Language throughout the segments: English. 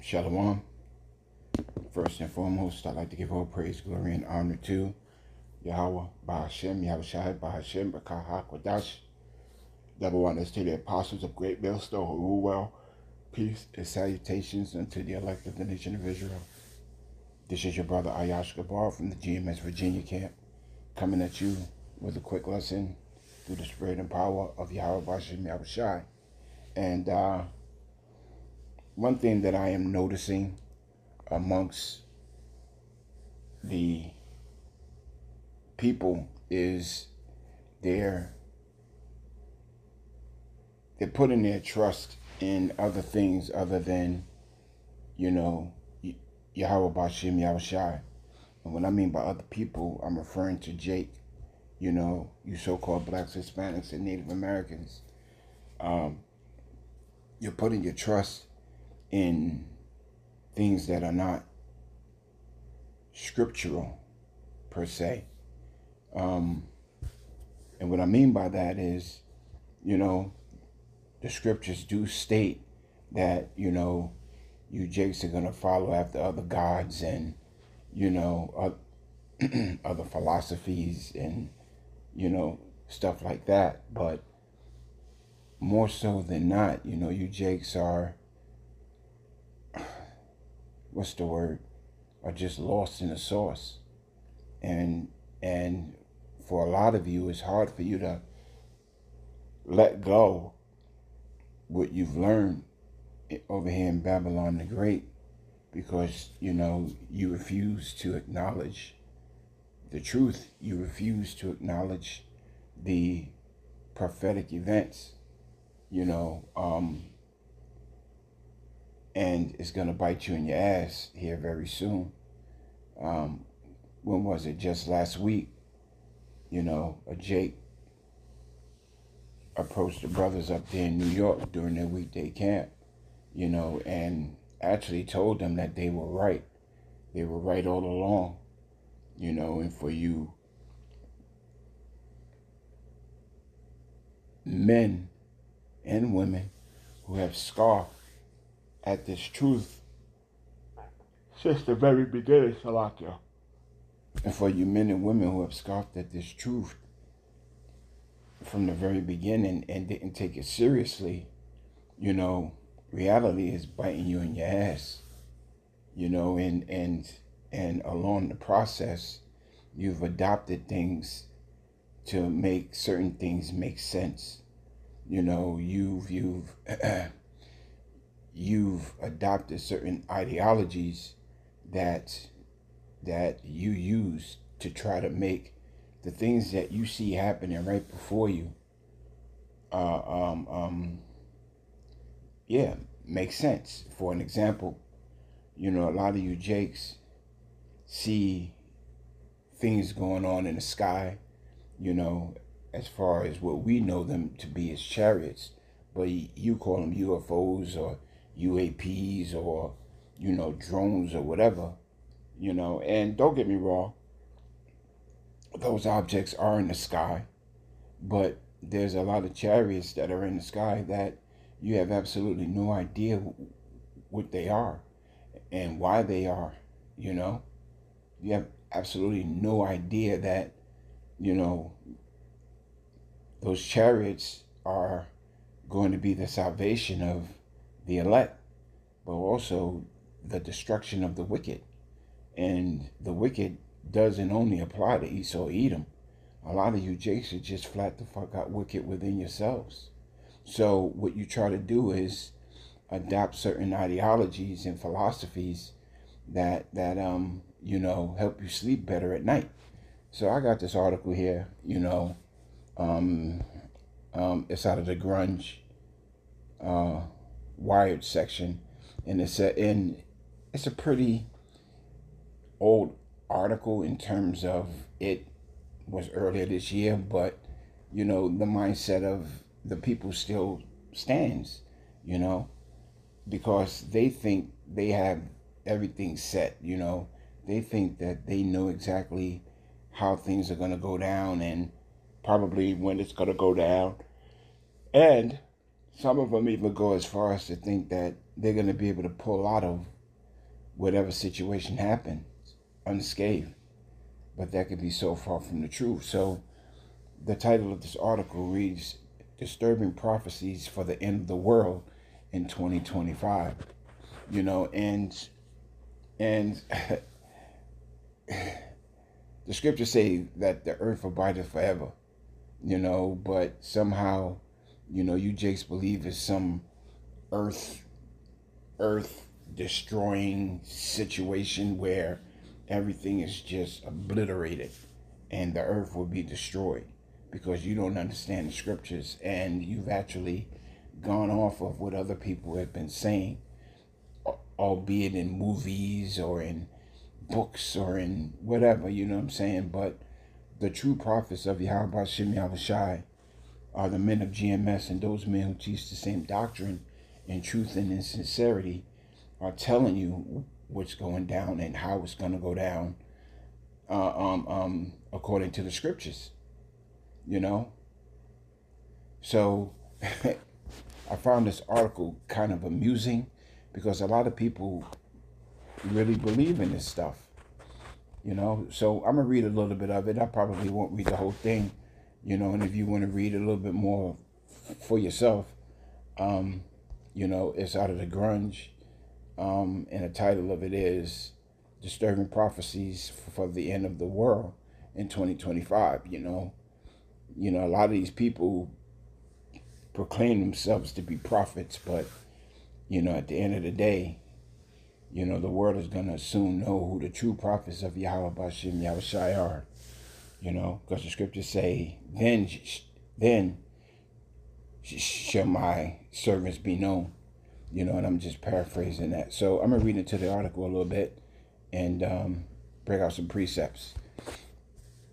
Shalom. First and foremost, I'd like to give all praise, glory, and honor to Yahweh, Bahashem, Yahushai, Bahashem, Bakah, Kwadash. Number one is to the apostles of Great Millstone who rule well. Peace and salutations unto the elect of the nation of Israel. This is your brother Ayash Gabar from the GMS Virginia camp, coming at you with a quick lesson through the spirit and power of Yahweh, Bahashem, Yahushai. And one thing that I am noticing amongst the people is they're putting their trust in other things other than, Yahweh Bashim Yahushai. And what I mean by other people, I'm referring to Jake, you so-called blacks, Hispanics, and Native Americans. You're putting your trust in things that are not scriptural per se. And what I mean by that is, the scriptures do state that, you Jakes are going to follow after other gods and, other philosophies and, stuff like that. But more so than not, you Jakes are, what's the word, are just lost in the sauce. And for a lot of you, it's hard for you to let go what you've learned over here in Babylon the Great, because, you refuse to acknowledge the truth. You refuse to acknowledge the prophetic events, and it's going to bite you in your ass here very soon. When was it? Just last week, a Jake approached the brothers up there in New York during their weekday camp, and actually told them that they were right. They were right all along, and for you men and women who have scoffed at this truth since the very beginning, Salakia. And for you men and women who have scoffed at this truth from the very beginning and didn't take it seriously, reality is biting you in your ass, and along the process, you've adopted things to make certain things make sense. You've adopted certain ideologies that you use to try to make the things that you see happening right before you, make sense. For an example, a lot of you Jakes see things going on in the sky, as far as what we know them to be as chariots, but you call them UFOs or UAPs or, drones or whatever, and don't get me wrong, those objects are in the sky, but there's a lot of chariots that are in the sky that you have absolutely no idea what they are and why they are, You have absolutely no idea that, those chariots are going to be the salvation of the elect, but also the destruction of the wicked. And the wicked doesn't only apply to Esau Edom. A lot of you Jakes are just flat the fuck out wicked within yourselves. So what you try to do is adopt certain ideologies and philosophies that help you sleep better at night. So I got this article here, it's out of the Grunge Wired section, and it's a pretty old article in terms of it was earlier this year, but the mindset of the people still stands, because they think they have everything set, they think that they know exactly how things are going to go down and probably when it's going to go down. And Some of them even go as far as to think that they're going to be able to pull out of whatever situation happens unscathed. But that could be so far from the truth. So the title of this article reads Disturbing Prophecies for the End of the World in 2025. You know, and the scriptures say that the earth abideth forever, you know, but somehow, you know, you Jakes believe it's some earth earth destroying situation where everything is just obliterated and the earth will be destroyed because you don't understand the scriptures and you've actually gone off of what other people have been saying, albeit in movies or in books or in whatever, you know what I'm saying? But the true prophets of Yahweh Shem Yahushai are the men of GMS, and those men who teach the same doctrine in truth and in sincerity are telling you what's going down and how it's going to go down according to the scriptures, you know? So I found this article kind of amusing because a lot of people really believe in this stuff, you know? So I'm going to read a little bit of it. I probably won't read the whole thing, you know, and if you want to read a little bit more for yourself, you know, it's out of the grunge. And the title of it is Disturbing Prophecies for the End of the World in 2025. You know, a lot of these people proclaim themselves to be prophets, but, you know, at the end of the day, you know, the world is going to soon know who the true prophets of Yahweh Bashem Yahushai are, you know, because the scriptures say, then shall my servants be known. You know, and I'm just paraphrasing that. So I'm going to read into the article a little bit and break out some precepts.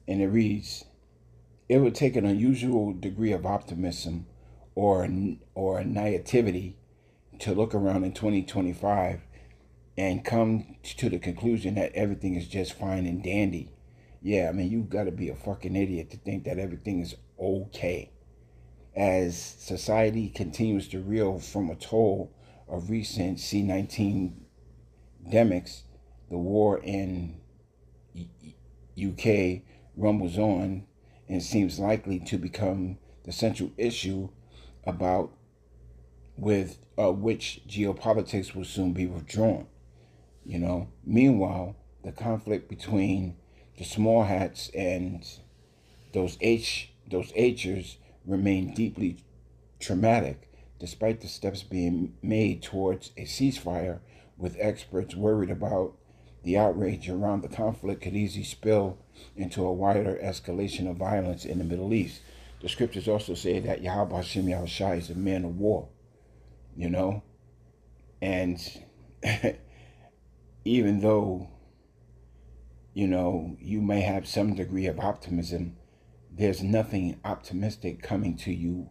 And it reads, it would take an unusual degree of optimism or naivety to look around in 2025 and come to the conclusion that everything is just fine and dandy. Yeah, I mean, you've got to be a fucking idiot to think that everything is okay. As society continues to reel from a toll of recent C-19 demics, the war in UK rumbles on and seems likely to become the central issue about with which geopolitics will soon be withdrawn. You know, meanwhile, the conflict between the small hats and those H'ers remain deeply traumatic, despite the steps being made towards a ceasefire, with experts worried about the outrage around the conflict could easily spill into a wider escalation of violence in the Middle East. The scriptures also say that Yahweh Hashem Yahushai is a man of war, you know? And even though, you know, you may have some degree of optimism, there's nothing optimistic coming to you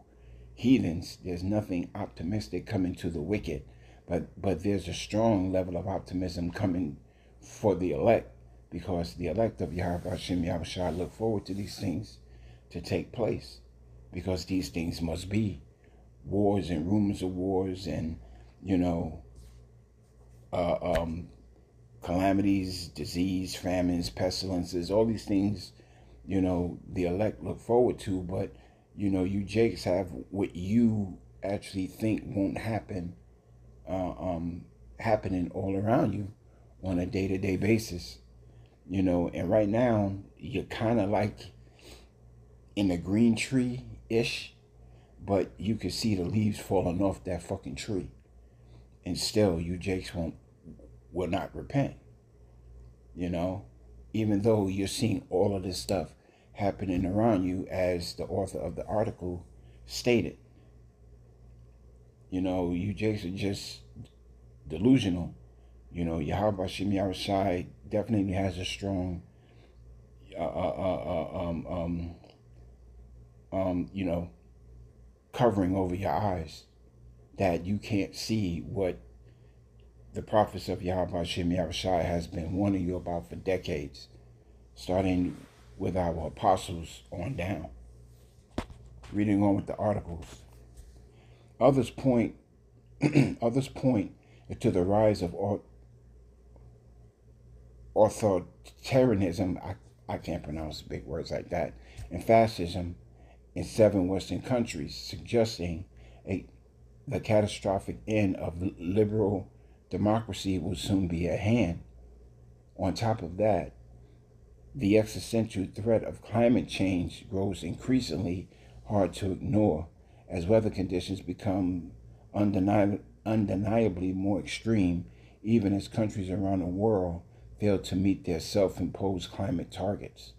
heathens. There's nothing optimistic coming to the wicked. But there's a strong level of optimism coming for the elect, because the elect of Yahweh Hashem Yahushua look forward to these things to take place, because these things must be. Wars and rumors of wars and, you know, calamities, disease, famines, pestilences, all these things, you know, the elect look forward to. But, you know, you Jakes have what you actually think won't happen happening all around you on a day-to-day basis, you know. And right now you're kind of like in a green tree-ish, but you can see the leaves falling off that fucking tree, and still you Jakes will not repent, you know, even though you're seeing all of this stuff happening around you, as the author of the article stated. You know, you Jakes are just delusional. You know, Yahweh Shem Yahushai definitely has a strong, you know, covering over your eyes, that you can't see what the prophets of Yahweh Shem Yahushai has been warning you about for decades, starting with our apostles on down. Reading on with the articles. Others point others point to the rise of authoritarianism. I can't pronounce big words like that, and fascism in 7 Western countries, suggesting a the catastrophic end of liberal democracy will soon be at hand. On top of that, the existential threat of climate change grows increasingly hard to ignore as weather conditions become undeniably more extreme, even as countries around the world fail to meet their self imposed climate targets.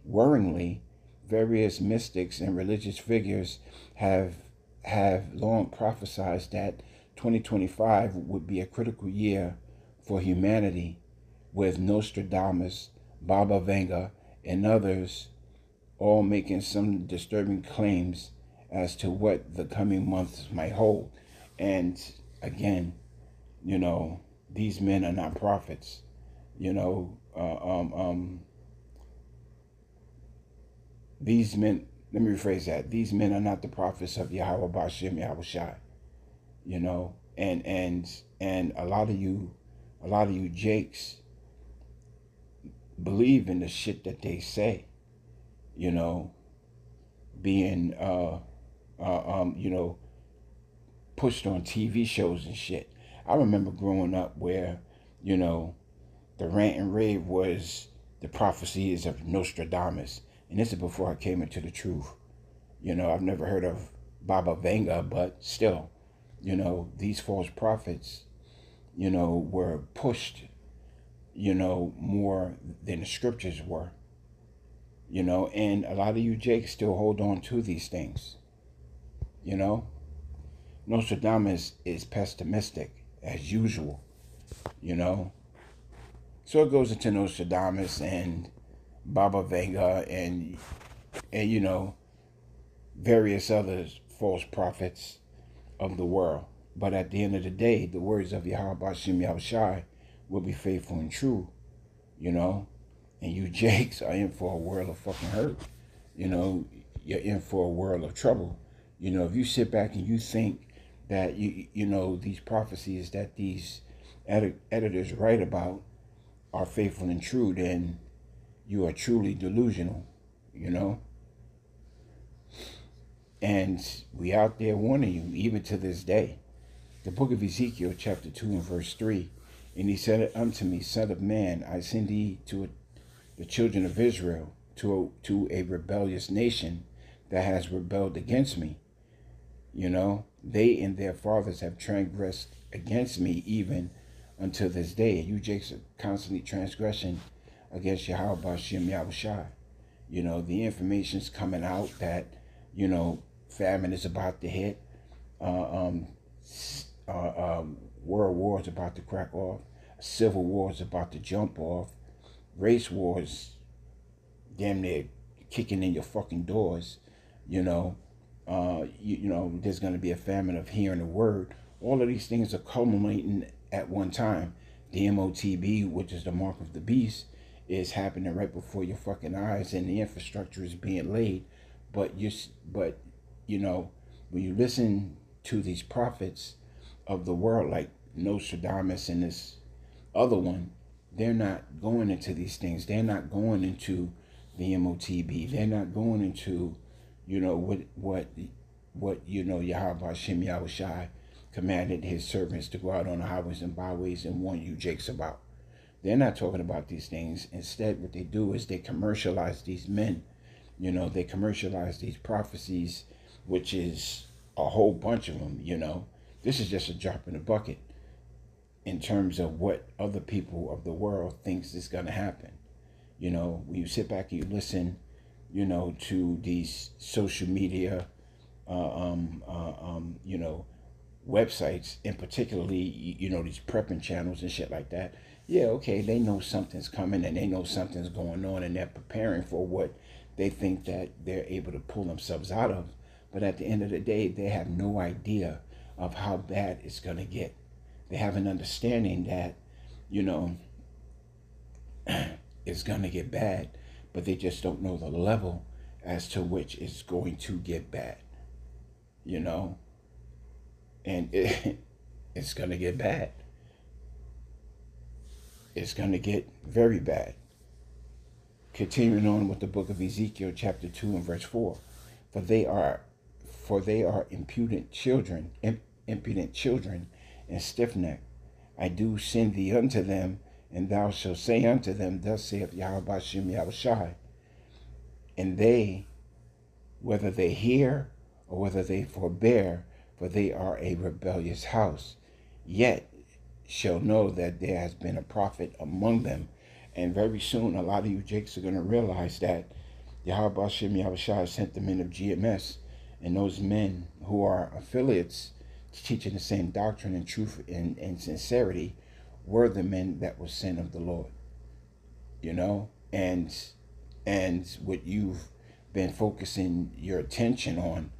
Worryingly, various mystics and religious figures have long prophesied that 2025 would be a critical year for humanity, with Nostradamus, Baba Vanga, and others all making some disturbing claims as to what the coming months might hold. And again, you know, these men are not prophets. You know, these men. Let me rephrase that. These men are not the prophets of Yahweh Bashem Yahweh Shai. You know, and a lot of you Jakes believe in the shit that they say. You know, being you know, pushed on TV shows and shit. I remember growing up where, you know, the rant and rave was the prophecies of Nostradamus. And this is before I came into the truth. You know, I've never heard of Baba Vanga, but still, you know, these false prophets, you know, were pushed, you know, more than the scriptures were. You know, and a lot of you Jakes still hold on to these things. You know, Nostradamus is pessimistic as usual. You know, so it goes into Nostradamus and Baba Vanga and you know, various other false prophets of the world. But at the end of the day, the words of Yahweh Bashim Yahushai will be faithful and true, you know. And you Jakes are in for a world of fucking hurt. You know, you're in for a world of trouble. You know, if you sit back and you think that you know these prophecies that these editors write about are faithful and true, then you are truly delusional, you know. And we out there warning you, even to this day. The book of Ezekiel, chapter 2 and verse 3. And he said unto me, Son of man, I send thee to the children of Israel, to a rebellious nation that has rebelled against me. You know, they and their fathers have transgressed against me even until this day. You Jakes are constantly transgressing against Yahweh Bashem Yahushai. You know, the information's coming out that, you know, famine is about to hit. World war is about to crack off. Civil war is about to jump off. Race wars damn near kicking in your fucking doors. You know, you know, there's going to be a famine of hearing the word. All of these things are culminating at one time. The MOTB, which is the mark of the beast, is happening right before your fucking eyes, and the infrastructure is being laid. But you know, when you listen to these prophets of the world, like Nostradamus and this other one, they're not going into these things. They're not going into the MOTB. They're not going into, you know, what you know, Yahweh Hashem Yahushai commanded his servants to go out on the highways and byways and warn you Jakes about. They're not talking about these things. Instead, what they do is they commercialize these men. You know, they commercialize these prophecies, which is a whole bunch of them, you know. This is just a drop in the bucket in terms of what other people of the world thinks is going to happen. You know, when you sit back and you listen, you know, to these social media, you know, websites, and particularly, you know, these prepping channels and shit like that. Yeah, okay, they know something's coming and they know something's going on and they're preparing for what they think that they're able to pull themselves out of. But at the end of the day, they have no idea of how bad it's going to get. They have an understanding that, you know, it's going to get bad, but they just don't know the level as to which it's going to get bad, you know. And it's going to get bad. It's going to get very bad. Continuing on with the book of Ezekiel, chapter 2 and verse 4. For they are impudent children and stiff-necked. I do send thee unto them, and thou shalt say unto them, Thus saith Yahweh Bashem Yahushai. And they, whether they hear or whether they forbear, for they are a rebellious house, yet shall know that there has been a prophet among them. And very soon, a lot of you jakes are going to realize that Yahweh Bashem Yahushua sent the men of GMS, and those men who are affiliates teaching the same doctrine and truth and sincerity were the men that were sent of the Lord. You know, and what you've been focusing your attention on,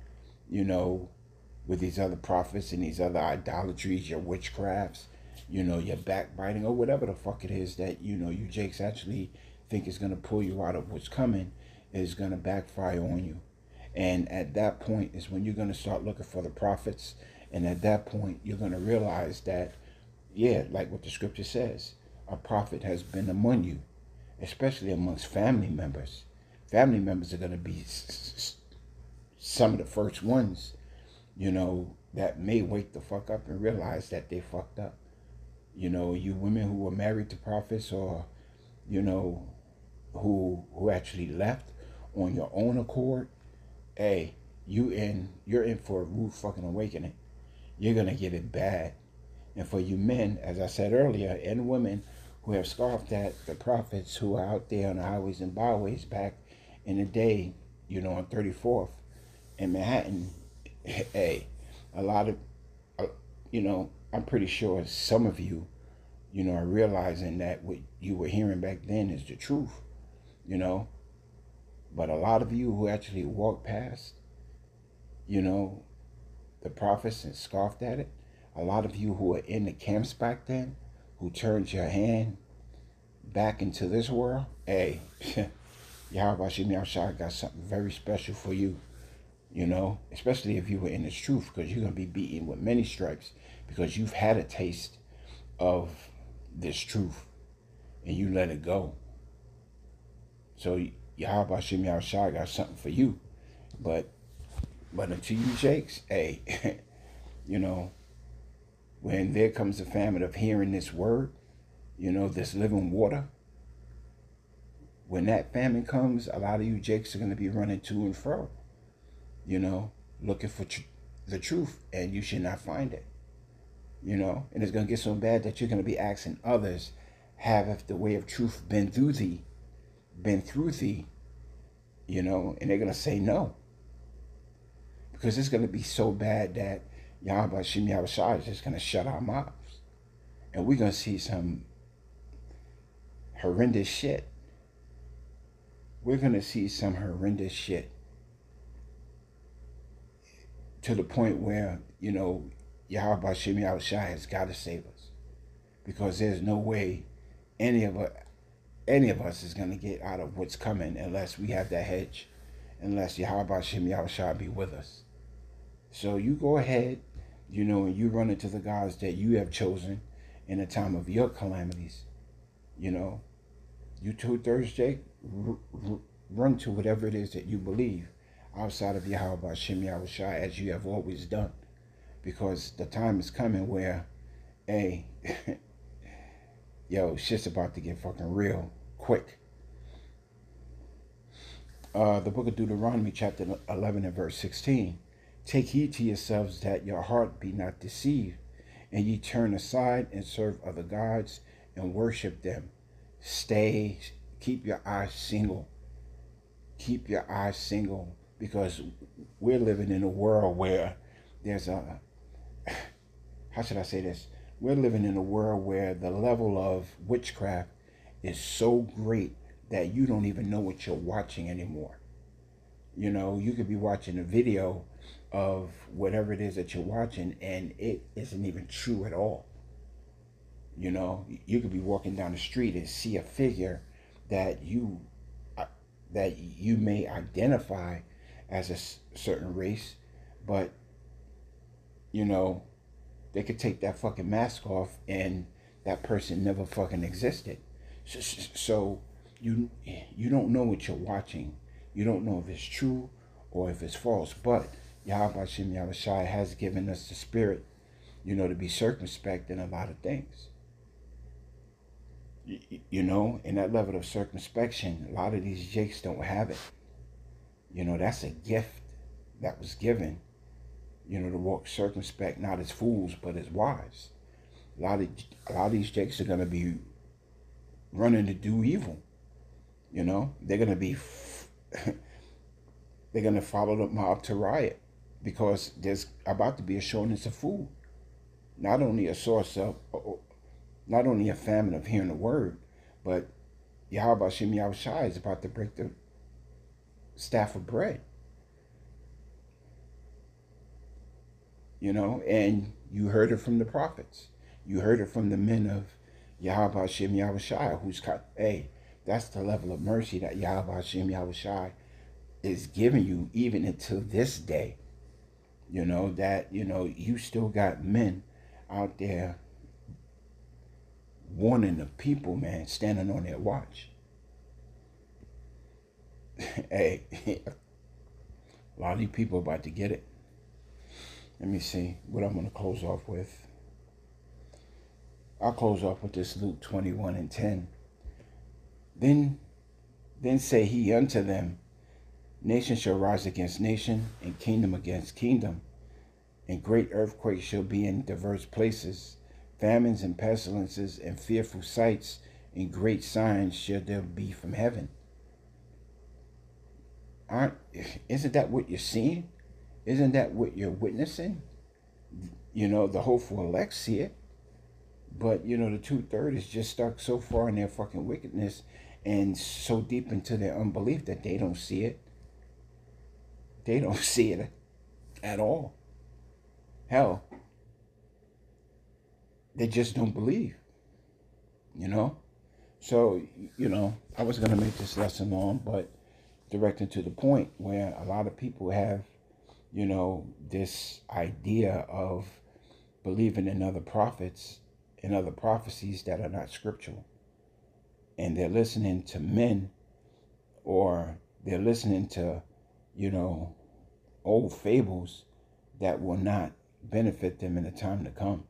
you know, with these other prophets and these other idolatries, your witchcrafts, you know, your backbiting or whatever the fuck it is that, you know, you jakes actually think is going to pull you out of what's coming, is going to backfire on you. And at that point is when you're going to start looking for the prophets. And at that point, you're going to realize that, yeah, like what the scripture says, a prophet has been among you, especially amongst family members. Family members are going to be some of the first ones, you know, that may wake the fuck up and realize that they fucked up. You know, you women who were married to prophets, or, you know, who actually left on your own accord, hey, you're in for a rude fucking awakening. You're gonna get it bad. And for you men, as I said earlier, and women who have scoffed at the prophets who are out there on the highways and byways back in the day, you know, on 34th in Manhattan, hey, a lot of, you know, I'm pretty sure some of you, you know, are realizing that what you were hearing back then is the truth, you know. But a lot of you who actually walked past, you know, the prophets and scoffed at it, a lot of you who were in the camps back then, who turned your hand back into this world, hey, Yahweh Shemi Shai got something very special for you, you know, especially if you were in this truth, because you're going to be beaten with many stripes because you've had a taste of this truth and you let it go. So Yahweh Shemi Shai got something for you. But until you jakes, hey, you know, when there comes a famine of hearing this word, you know, this living water, when that famine comes, a lot of you jakes are going to be running to and fro, you know, looking for the truth, and you should not find it, you know. And it's going to get so bad that you're going to be asking others, have the way of truth been through thee, you know, and they're going to say no. Because it's going to be so bad that Yahweh Shem Yahushua is just going to shut our mouths. And we're going to see some horrendous shit. We're going to see some horrendous shit. To the point where, you know, Yahweh Shem Yahushua has got to save us. Because there's no way any of us is going to get out of what's coming unless we have that hedge. Unless Yahweh Shem Yahushua be with us. So you go ahead, you know, and you run into the gods that you have chosen in the time of your calamities. You know, you 2/3 Jake, run to whatever it is that you believe outside of Yahweh Shem Yahushua, as you have always done. Because the time is coming where, hey, yo, shit's about to get fucking real quick. The book of Deuteronomy, chapter 11 and verse 16. Take heed to yourselves that your heart be not deceived, and ye turn aside and serve other gods and worship them. Keep your eyes single. Keep your eyes single, because we're living in a world where there's how should I say this? We're living in a world where the level of witchcraft is so great that you don't even know what you're watching anymore. You know, you could be watching a video of whatever it is that you're watching, and it isn't even true at all. You know, you could be walking down the street and see a figure that you may identify as a certain race, but, you know, They could take that fucking mask off and that person never fucking existed. So you don't know what you're watching. You don't know if it's true or if it's false. But Yahweh Shem Yahushai has given us the spirit, to be circumspect in a lot of things. And that level of circumspection, a lot of these jakes don't have it. That's a gift that was given, to walk circumspect, not as fools, but as wise. A lot of these jakes are going to be running to do evil. They're going to be, they're going to follow the mob to riot because there's about to be a shortness of food. Not only a famine of hearing the word, but Yahweh Shem Yahushai is about to break the staff of bread. And you heard it from the prophets. You heard it from the men of Yahweh Shem Yahushai, that's the level of mercy that Yahweh Shem Yahushai is giving you even until this day. You still got men out there warning the people, man, standing on their watch. Hey, a lot of these people are about to get it. Let me see what I'm going to close off with. I'll close off with this Luke 21:10. Then say he unto them, nation shall rise against nation, and kingdom against kingdom, and great earthquakes shall be in diverse places, famines and pestilences and fearful sights, and great signs shall there be from heaven. Isn't that what you're seeing? Isn't that what you're witnessing? The hopeful elect see it. But, the 2/3 is just stuck so far in their fucking wickedness and so deep into their unbelief that they don't see it. They don't see it at all. Hell, they just don't believe. So, I was going to make this lesson long, but directing to the point where a lot of people have, this idea of believing in other prophets and other prophecies that are not scriptural. And they're listening to men, or they're listening to, old fables that will not benefit them in the time to come.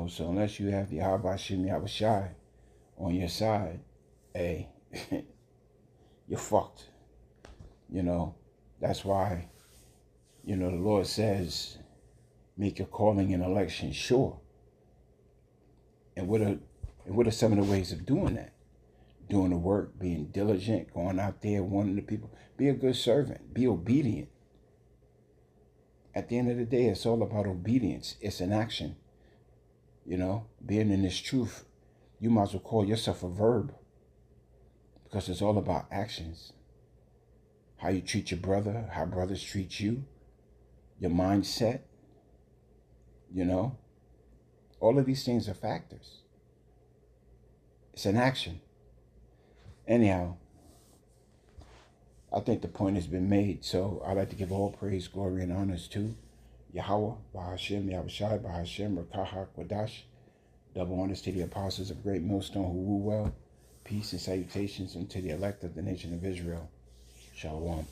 So unless you have Yahweh Shem Yahushai on your side, hey, you're fucked. That's why, the Lord says, make your calling and election sure. And what are some of the ways of doing that? Doing the work, being diligent, going out there, warning the people. Be a good servant. Be obedient. At the end of the day, it's all about obedience. It's an action. Being in this truth, you might as well call yourself a verb, because it's all about actions. How you treat your brother, how brothers treat you, your mindset, all of these things are factors. It's an action. Anyhow, I think the point has been made. So I'd like to give all praise, glory, and honors to Yahweh, Bahashem, Yahushai, Bahashem, Rakahak, Wadash. Double honors to the apostles of great millstone who rule well. Peace and salutations unto the elect of the nation of Israel. Shalom.